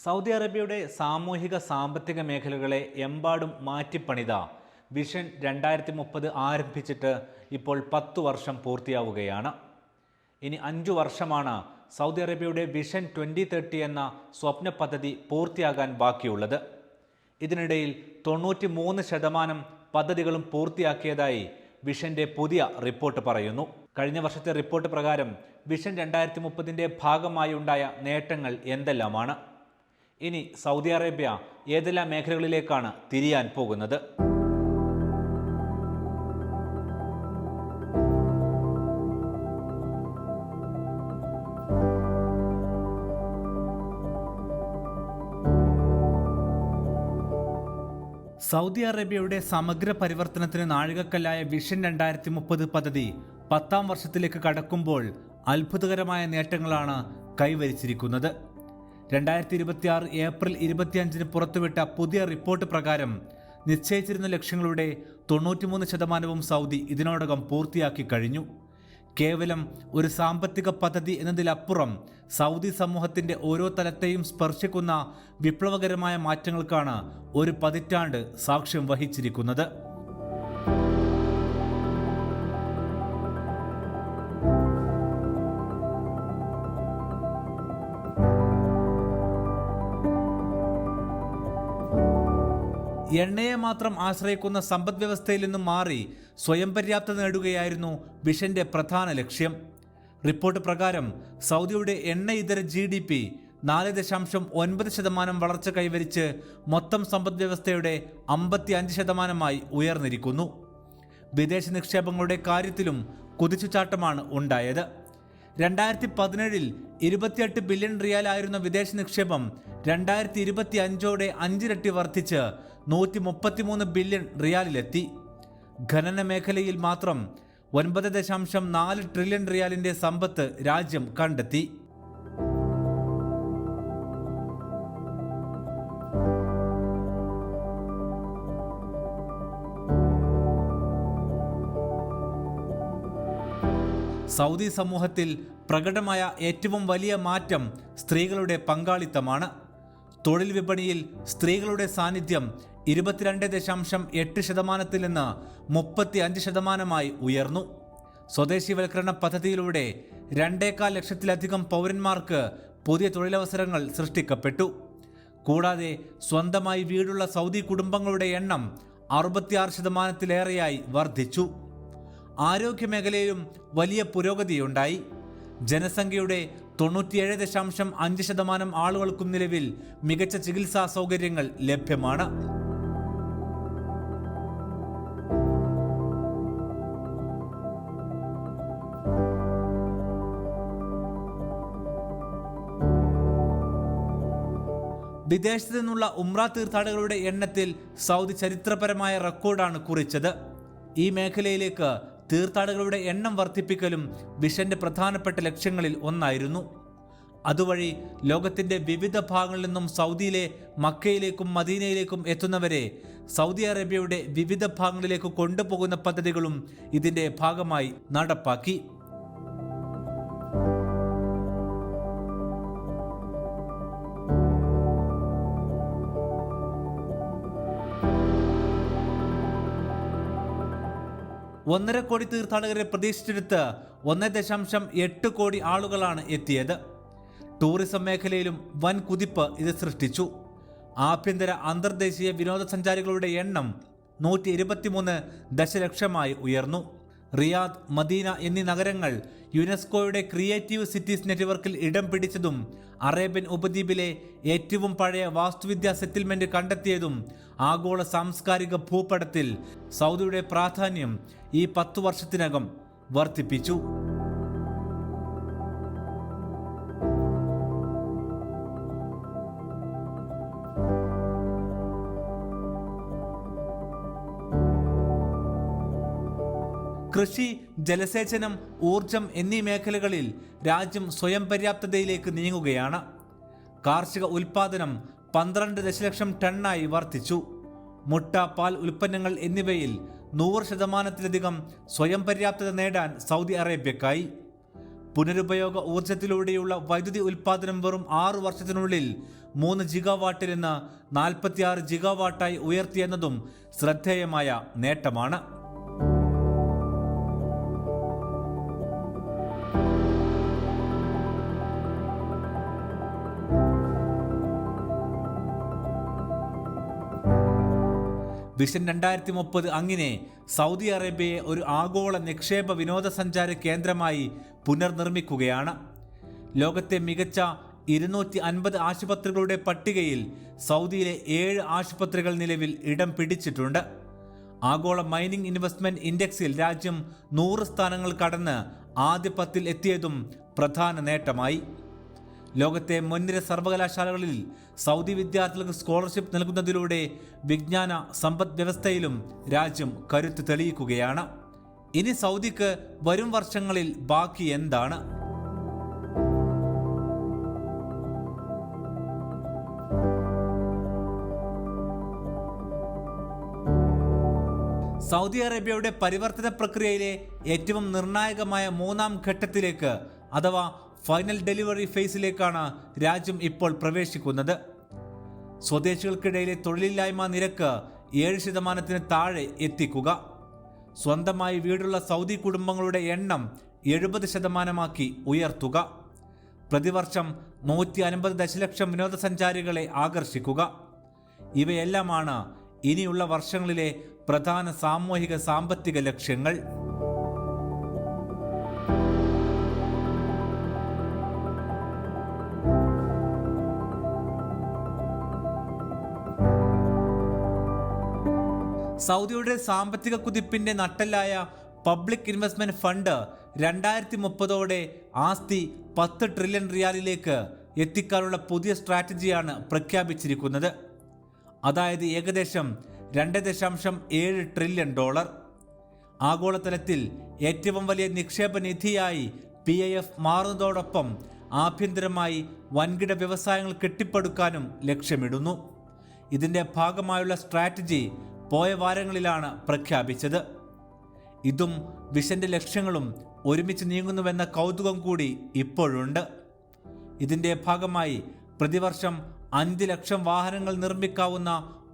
Saudi അറേബ്യയുടെ സാമൂഹിക സാമ്പത്തിക മേഖലകളെ എമ്പാടും മാറ്റിപ്പണിത വിഷൻ 2030 ആരംഭിച്ചിട്ട് ഇപ്പോൾ 10 വർഷം പൂർത്തിയാവുകയാണ്. ഇനി 5 വർഷമാണ് സൗദി അറേബ്യയുടെ വിഷൻ 2030 എന്ന സ്വപ്ന പദ്ധതി പൂർത്തിയാകാൻ ബാക്കിയുള്ളത്. ഇതിനിടയിൽ 93% പദ്ധതികളും പൂർത്തിയാക്കിയതായി വിഷന്റെ പുതിയ റിപ്പോർട്ട് പറയുന്നു. കഴിഞ്ഞ വർഷത്തെ റിപ്പോർട്ട് പ്രകാരം വിഷൻ 2030ന്റെ ഭാഗമായി ഉണ്ടായ നേട്ടങ്ങൾ എന്തെല്ലാമാണ്? ഇനി സൗദി അറേബ്യ ഏതെല്ലാം മേഖലകളിലേക്കാണ് തിരിയാൻ പോകുന്നത്? സൗദി അറേബ്യയുടെ സമഗ്ര പരിവർത്തനത്തിന് നാഴികക്കല്ലായ വിഷൻ 2030 പദ്ധതി 10ാം വർഷത്തിലേക്ക് കടക്കുമ്പോൾ അത്ഭുതകരമായ നേട്ടങ്ങളാണ് കൈവരിച്ചിരിക്കുന്നത്. 2026 ഏപ്രിൽ 25 പുറത്തുവിട്ട പുതിയ റിപ്പോർട്ട് പ്രകാരം നിശ്ചയിച്ചിരുന്ന ലക്ഷ്യങ്ങളുടെ 93% സൗദി ഇതിനോടകം പൂർത്തിയാക്കി കഴിഞ്ഞു. കേവലം ഒരു സാമ്പത്തിക പദ്ധതി എന്നതിലപ്പുറം സൗദി സമൂഹത്തിൻ്റെ ഓരോ തലത്തെയും സ്പർശിക്കുന്ന വിപ്ലവകരമായ മാറ്റങ്ങൾക്കാണ് ഒരു പതിറ്റാണ്ട് സാക്ഷ്യം വഹിച്ചിരിക്കുന്നത്. എണ്ണയെ മാത്രം ആശ്രയിക്കുന്ന സമ്പദ് വ്യവസ്ഥയിൽ നിന്നും മാറി സ്വയം പര്യാപ്തത നേടുകയായിരുന്നു വിഷന്റെ പ്രധാന ലക്ഷ്യം. റിപ്പോർട്ട് പ്രകാരം സൗദിയുടെ എണ്ണ ഇതര GDP 4.9% വളർച്ച കൈവരിച്ച് മൊത്തം സമ്പദ് വ്യവസ്ഥയുടെ 55%-ആയി ഉയർന്നിരിക്കുന്നു. വിദേശ നിക്ഷേപങ്ങളുടെ കാര്യത്തിലും കുതിച്ചുചാട്ടമാണ് ഉണ്ടായത്. 2017 28 ബില്യൺ റിയാലായിരുന്ന വിദേശ നിക്ഷേപം 2025 5 ഇരട്ടി വർദ്ധിച്ച് 133 ബില്യൺ റിയാലിലെത്തി. ഖനന മേഖലയിൽ മാത്രം 9.4 ട്രില്യൺ റിയാലിന്റെ സമ്പത്ത് രാജ്യം കണ്ടെത്തി. സൗദി സമൂഹത്തിൽ പ്രകടമായ ഏറ്റവും വലിയ മാറ്റം സ്ത്രീകളുടെ പങ്കാളിത്തമാണ്. തൊഴിൽ വിപണിയിൽ സ്ത്രീകളുടെ സാന്നിധ്യം 22.8%-ൽ നിന്ന് 35%-ആയി ഉയർന്നു. സ്വദേശിവൽക്കരണ പദ്ധതിയിലൂടെ 2.25 ലക്ഷത്തിലധികം പൗരന്മാർക്ക് പുതിയ തൊഴിലവസരങ്ങൾ സൃഷ്ടിക്കപ്പെട്ടു. കൂടാതെ സ്വന്തമായി വീടുള്ള സൗദി കുടുംബങ്ങളുടെ എണ്ണം 66%-ലേറെയായി വർദ്ധിച്ചു. ആരോഗ്യമേഖലയിലും വലിയ പുരോഗതിയുണ്ടായി. ജനസംഖ്യയുടെ 97.5% ആളുകൾക്കും നിലവിൽ മികച്ച ചികിത്സാ സൗകര്യങ്ങൾ ലഭ്യമാണ്. വിദേശത്തു നിന്നുള്ള ഉംറ തീർത്ഥാടകരുടെ എണ്ണത്തിൽ സൗദി ചരിത്രപരമായ റെക്കോർഡാണ് കുറിച്ചത്. ഈ മേഖലയിലേക്ക് തീർത്ഥാടകരുടെ എണ്ണം വർദ്ധിപ്പിക്കലും വിഷന്റെ പ്രധാനപ്പെട്ട ലക്ഷ്യങ്ങളിൽ ഒന്നായിരുന്നു. അതുവഴി ലോകത്തിന്റെ വിവിധ ഭാഗങ്ങളിൽ നിന്നും സൗദിയിലെ മക്കയിലേക്കും മദീനയിലേക്കും എത്തുന്നവരെ സൗദി അറേബ്യയുടെ വിവിധ ഭാഗങ്ങളിലേക്ക് കൊണ്ടുപോകുന്ന പദ്ധതികളും ഇതിന്റെ ഭാഗമായി നടപ്പാക്കി. ഒന്നര കോടി തീർത്ഥാടകരെ പ്രതീക്ഷിച്ചെടുത്ത് 1.8 കോടി ആളുകളാണ് എത്തിയത്. ടൂറിസം മേഖലയിലും വൻ കുതിപ്പ് ഇത് സൃഷ്ടിച്ചു. ആഭ്യന്തര അന്തർദേശീയ വിനോദസഞ്ചാരികളുടെ എണ്ണം 123 ദശലക്ഷമായി ഉയർന്നു. റിയാദ്, മദീന എന്നീ നഗരങ്ങൾ യുനെസ്കോയുടെ ക്രിയേറ്റീവ് സിറ്റീസ് നെറ്റ്വർക്കിൽ ഇടം പിടിച്ചതും അറേബ്യൻ ഉപദ്വീപിലെ ഏറ്റവും പഴയ വാസ്തുവിദ്യാ സെറ്റിൽമെന്റ് കണ്ടെത്തിയതും ആഗോള സാംസ്കാരിക ഭൂപടത്തിൽ സൗദിയുടെ പ്രാധാന്യം ഈ 10 വർഷത്തിനകം വർദ്ധിപ്പിച്ചു. കൃഷി, ജലസേചനം, ഊർജം എന്നീ മേഖലകളിൽ രാജ്യം സ്വയം പര്യാപ്തതയിലേക്ക് നീങ്ങുകയാണ്. കാർഷിക ഉൽപാദനം 12 ദശലക്ഷം ടണ്ണായി വർദ്ധിച്ചു. മുട്ട, പാൽ ഉൽപ്പന്നങ്ങൾ എന്നിവയിൽ 100%-ലധികം സ്വയം പര്യാപ്തത നേടാൻ സൗദി അറേബ്യക്കായി. പുനരുപയോഗ ഊർജത്തിലൂടെയുള്ള വൈദ്യുതി ഉൽപാദനം വെറും 6 വർഷത്തിനുള്ളിൽ 3 ജിഗാവാട്ടിൽ നിന്ന് 46 ജിഗാവാട്ടായി ഉയർത്തിയെന്നതും ശ്രദ്ധേയമായ നേട്ടമാണ്. വിഷൻ 2030 അങ്ങനെ സൗദി അറേബ്യയെ ഒരു ആഗോള നിക്ഷേപ വിനോദസഞ്ചാര കേന്ദ്രമായി പുനർനിർമ്മിക്കുകയാണ്. ലോകത്തെ മികച്ച 250 ആശുപത്രികളുടെ പട്ടികയിൽ സൗദിയിലെ 7 ആശുപത്രികൾ നിലവിൽ ഇടം പിടിച്ചിട്ടുണ്ട്. ആഗോള മൈനിങ് ഇൻവെസ്റ്റ്മെന്റ് ഇൻഡെക്സിൽ രാജ്യം 100 സ്ഥാനങ്ങൾ കടന്ന് ആദ്യ 10-ൽ എത്തിയതും പ്രധാന നേട്ടമായി. ലോകത്തെ മുൻനിര സർവകലാശാലകളിൽ സൗദി വിദ്യാർത്ഥികൾക്ക് സ്കോളർഷിപ്പ് നൽകുന്നതിലൂടെ വിജ്ഞാന സമ്പദ് വ്യവസ്ഥയിലും രാജ്യം കരുത്ത് തെളിയിക്കുകയാണ്. ഇനി സൗദിക്ക് വരും വർഷങ്ങളിൽ ബാക്കി എന്താണ്? സൗദി അറേബ്യയുടെ പരിവർത്തന പ്രക്രിയയിലെ ഏറ്റവും നിർണായകമായ 3-ാം ഘട്ടത്തിലേക്ക് അഥവാ ഫൈനൽ ഡെലിവറി ഫേസിലേക്കാണ് രാജ്യം ഇപ്പോൾ പ്രവേശിക്കുന്നത്. സ്വദേശികൾക്കിടയിലെ തൊഴിലില്ലായ്മ നിരക്ക് 7% താഴെ എത്തിക്കുക, സ്വന്തമായി വീടുള്ള സൗദി കുടുംബങ്ങളുടെ എണ്ണം 70% ഉയർത്തുക, പ്രതിവർഷം 150 ദശലക്ഷം വിനോദസഞ്ചാരികളെ ആകർഷിക്കുക. ഇവയെല്ലാമാണ് ഇനിയുള്ള വർഷങ്ങളിലെ പ്രധാന സാമൂഹിക സാമ്പത്തിക ലക്ഷ്യങ്ങൾ. സൗദിയുടെ സാമ്പത്തിക കുതിപ്പിന്റെ നട്ടെല്ലായ പബ്ലിക് ഇൻവെസ്റ്റ്മെന്റ് ഫണ്ട് 2030 ആസ്തി 10 ട്രില്യൺ റിയാലിലേക്ക് എത്തിക്കാനുള്ള പുതിയ സ്ട്രാറ്റജിയാണ് പ്രഖ്യാപിച്ചിരിക്കുന്നത്. അതായത് ഏകദേശം $2.7 ട്രില്യൺ. ആഗോളതലത്തിൽ ഏറ്റവും വലിയ നിക്ഷേപ നിധിയായി PIF മാറുന്നതോടൊപ്പം ആഭ്യന്തരമായി വൻകിട വ്യവസായങ്ങൾ കെട്ടിപ്പടുക്കാനും ലക്ഷ്യമിടുന്നു. ഇതിൻ്റെ ഭാഗമായുള്ള സ്ട്രാറ്റജി പോയ വാരങ്ങളിലാണ് പ്രഖ്യാപിച്ചത്. ഇതും വിഷന്റെ ലക്ഷ്യങ്ങളും ഒരുമിച്ച് നീങ്ങുന്നുവെന്ന കൗതുകം കൂടി ഇപ്പോഴുണ്ട്. ഇതിൻ്റെ ഭാഗമായി പ്രതിവർഷം 5 ലക്ഷം വാഹനങ്ങൾ നിർമ്മിക്കാവുന്ന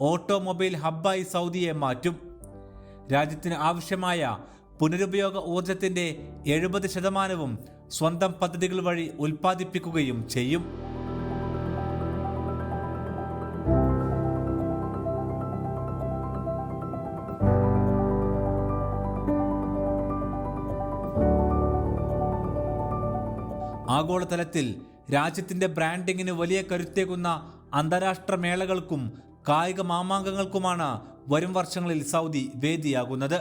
ഓട്ടോമൊബൈൽ ഹബ്ബായി സൗദിയെ മാറ്റും. രാജ്യത്തിന് ആവശ്യമായ പുനരുപയോഗ ഊർജത്തിൻ്റെ 70% സ്വന്തം പദ്ധതികൾ വഴി ഉൽപ്പാദിപ്പിക്കുകയും ചെയ്യും. ആഗോളതലത്തിൽ രാജ്യത്തിൻ്റെ ബ്രാൻഡിങ്ങിന് വലിയ കരുത്തേകുന്ന അന്താരാഷ്ട്ര മേളകൾക്കും കായിക മാമാങ്കങ്ങൾക്കുമാണ് വരും വർഷങ്ങളിൽ സൗദി വേദിയാകുന്നത്.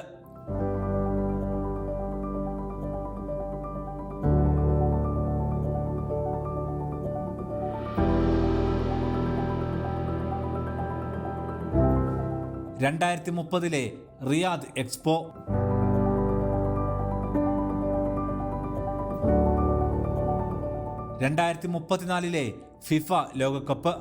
ലെ റിയാദ് എക്സ്പോ, 2034 ഫിഫ ലോകകപ്പ്,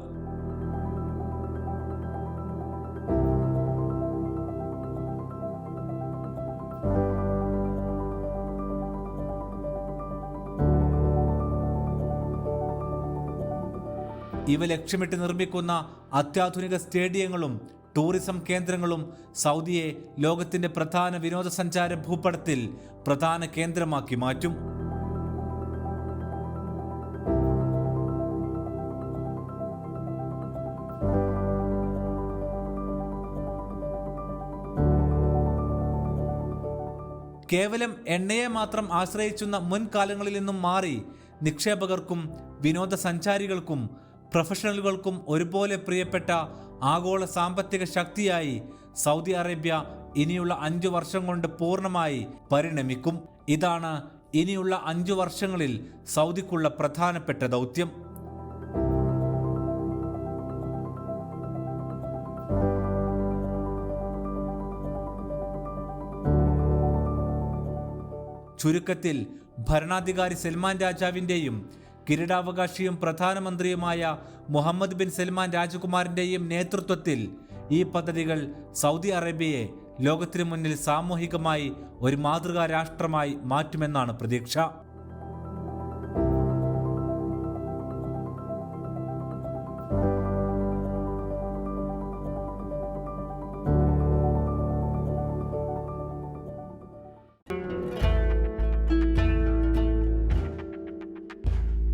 2030 ലക്ഷ്യമിട്ട് നിർമ്മിക്കുന്ന അത്യാധുനിക സ്റ്റേഡിയങ്ങളും ടൂറിസം കേന്ദ്രങ്ങളും സൗദിയെ ലോകത്തിൻ്റെ പ്രധാന വിനോദസഞ്ചാര ഭൂപടത്തിൽ പ്രധാന കേന്ദ്രമാക്കി മാറ്റും. കേവലം എണ്ണയെ മാത്രം ആശ്രയിച്ചുന്ന മുൻകാലങ്ങളിൽ നിന്നും മാറി നിക്ഷേപകർക്കും വിനോദസഞ്ചാരികൾക്കും പ്രൊഫഷണലുകൾക്കും ഒരുപോലെ പ്രിയപ്പെട്ട ആഗോള സാമ്പത്തിക ശക്തിയായി സൗദി അറേബ്യ ഇനിയുള്ള 5 വർഷം കൊണ്ട് പൂർണ്ണമായി പരിണമിക്കും. ഇതാണ് ഇനിയുള്ള 5 വർഷങ്ങളിൽ സൗദിക്കുള്ള പ്രധാനപ്പെട്ട ദൗത്യം. ചുരുക്കത്തിൽ ഭരണാധികാരി സൽമാൻ രാജാവിൻ്റെയും കിരീടാവകാശിയും പ്രധാനമന്ത്രിയുമായ മുഹമ്മദ് ബിൻ സൽമാൻ രാജകുമാരൻ്റെയും നേതൃത്വത്തിൽ ഈ പദ്ധതികൾ സൗദി അറേബ്യയെ ലോകത്തിനു മുന്നിൽ സാമൂഹികമായി ഒരു മാതൃകാ രാഷ്ട്രമായി മാറ്റുമെന്നാണ് പ്രതീക്ഷ.